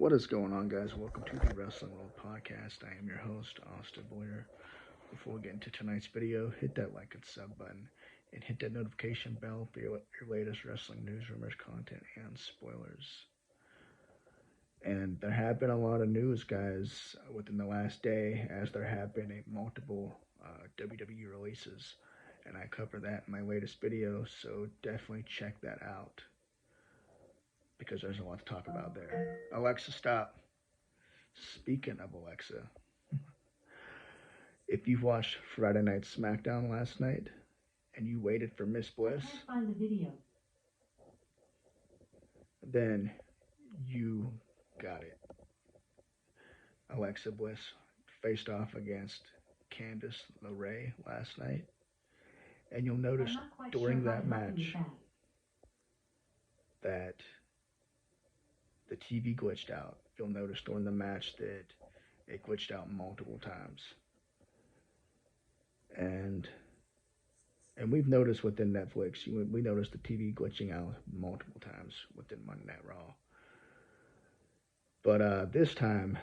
What is going on, guys? Welcome to the Wrestling World Podcast. I am your host, Austin Boyer. Before we get into tonight's video, hit that like and sub button and hit that notification bell for your latest wrestling news, rumors, content, and spoilers. And there have been a lot of news, guys, within the last day, as there have been multiple WWE releases. And I cover that in my latest video, so definitely check that out because there's a lot to talk about there. Alexa, stop. Speaking of Alexa, if you've watched Friday Night SmackDown last night and you waited for Miss Bliss, I can't find the video. then you got it. Alexa Bliss faced off against Candice LeRae last night, and you'll notice during that match that the TV glitched out. You'll notice during the match that it glitched out multiple times. And we've noticed within Netflix, we noticed the TV glitching out multiple times within Monday Night Raw. But this time,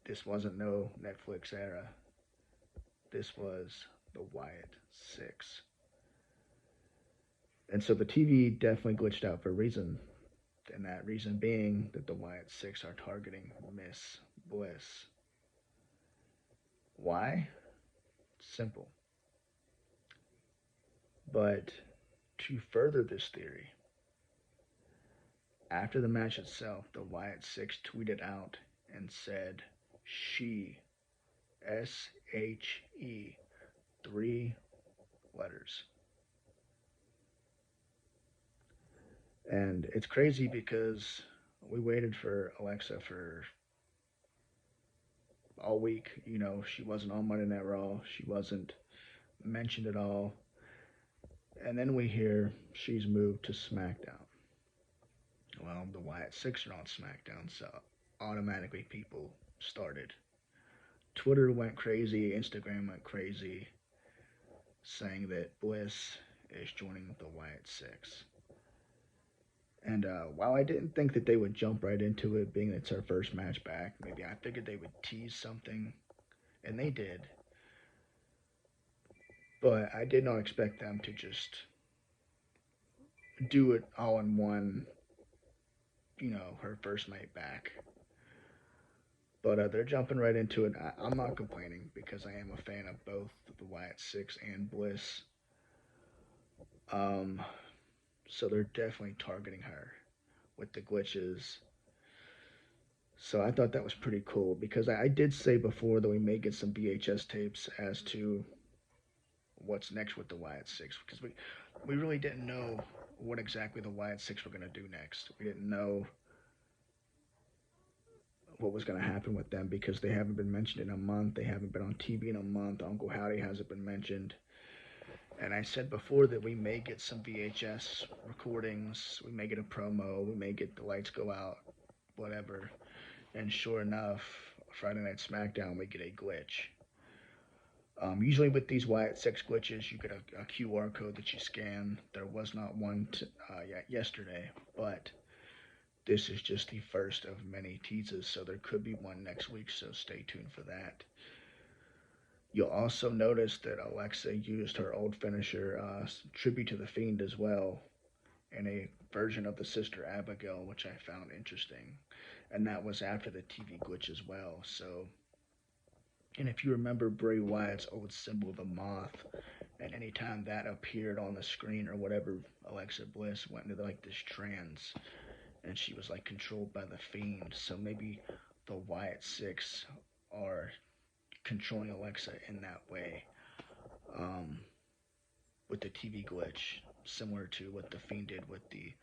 this wasn't no Netflix era. This was the Wyatt Sicks. And so the TV definitely glitched out for a reason. And that reason being that the Wyatt Sicks are targeting Miss Bliss. Why? Simple. But to further this theory, after the match itself, the Wyatt Sicks tweeted out and said, "She, S-H-E, 3 letters." And it's crazy because we waited for Alexa for all week. You know, she wasn't on Monday Night Raw. She wasn't mentioned at all. And then we hear she's moved to SmackDown. Well, the Wyatt Sicks are on SmackDown, so automatically people started. Twitter went crazy, Instagram went crazy, saying that Bliss is joining the Wyatt Sicks. And while I didn't think that they would jump right into it, being it's her first match back, maybe I figured they would tease something, and they did. But I did not expect them to just do it all in one, her first night back. But they're jumping right into it. I'm not complaining because I am a fan of both the Wyatt Sicks and Bliss. So they're definitely targeting her with the glitches. So I thought that was pretty cool because I did say before that we may get some VHS tapes as to what's next with the Wyatt Sicks because we really didn't know what exactly the Wyatt Sicks were going to do next. We didn't know what was going to happen with them because they haven't been mentioned in a month. They haven't been on TV in a month. Uncle Howdy hasn't been mentioned. And I said before that we may get some VHS recordings. We may get a promo. We may get the lights go out, whatever. And sure enough, Friday Night SmackDown, we get a glitch. Usually with these Wyatt Sicks glitches, you get a QR code that you scan. There was not one yesterday, but this is just the first of many teases, so there could be one next week, so stay tuned for that. You'll also notice that Alexa used her old finisher, Tribute to the Fiend as well, in a version of the Sister Abigail, which I found interesting. And that was after the TV glitch as well. So, and if you remember Bray Wyatt's old symbol, the moth, and anytime that appeared on the screen or whatever, Alexa Bliss went into like this trance, and she was like controlled by the Fiend. So maybe the Wyatt Sicks are controlling Alexa in that way, with the TV glitch, similar to what the Fiend did with the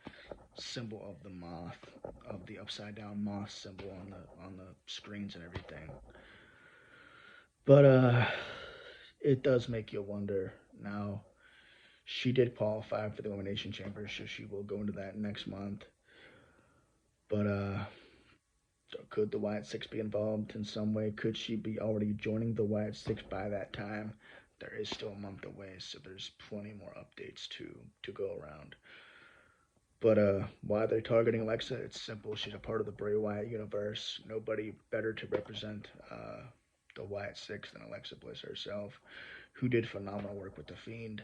symbol of the moth, of the upside down moth symbol on the screens and everything. But it does make you wonder. Now, she did qualify for the Elimination Chamber, so she will go into that next month. But could the Wyatt Sicks be involved in some way? Could she be already joining the Wyatt Sicks by that time? There is still a month away, so there's plenty more updates to go around. But why they're targeting Alexa? It's simple. She's a part of the Bray Wyatt universe. Nobody better to represent the Wyatt Sicks than Alexa Bliss herself, who did phenomenal work with the Fiend.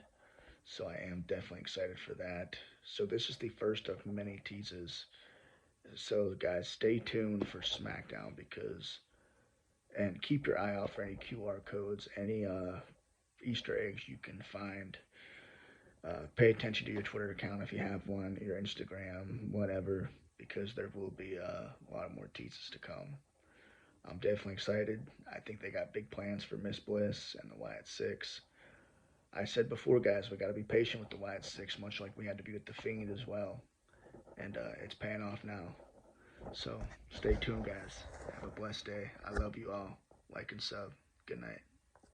So I am definitely excited for that. So this is the first of many teases. So guys, stay tuned for SmackDown and keep your eye out for any QR codes, any Easter eggs you can find. Pay attention to your Twitter account if you have one, your Instagram, whatever, because there will be a lot more teases to come. I'm definitely excited. I think they got big plans for Miss Bliss and the Wyatt Six. I said before, guys, we got to be patient with the Wyatt Six, much like we had to be with the Fiend as well. And it's paying off now. So stay tuned, guys. Have a blessed day. I love you all. Like and sub. Good night.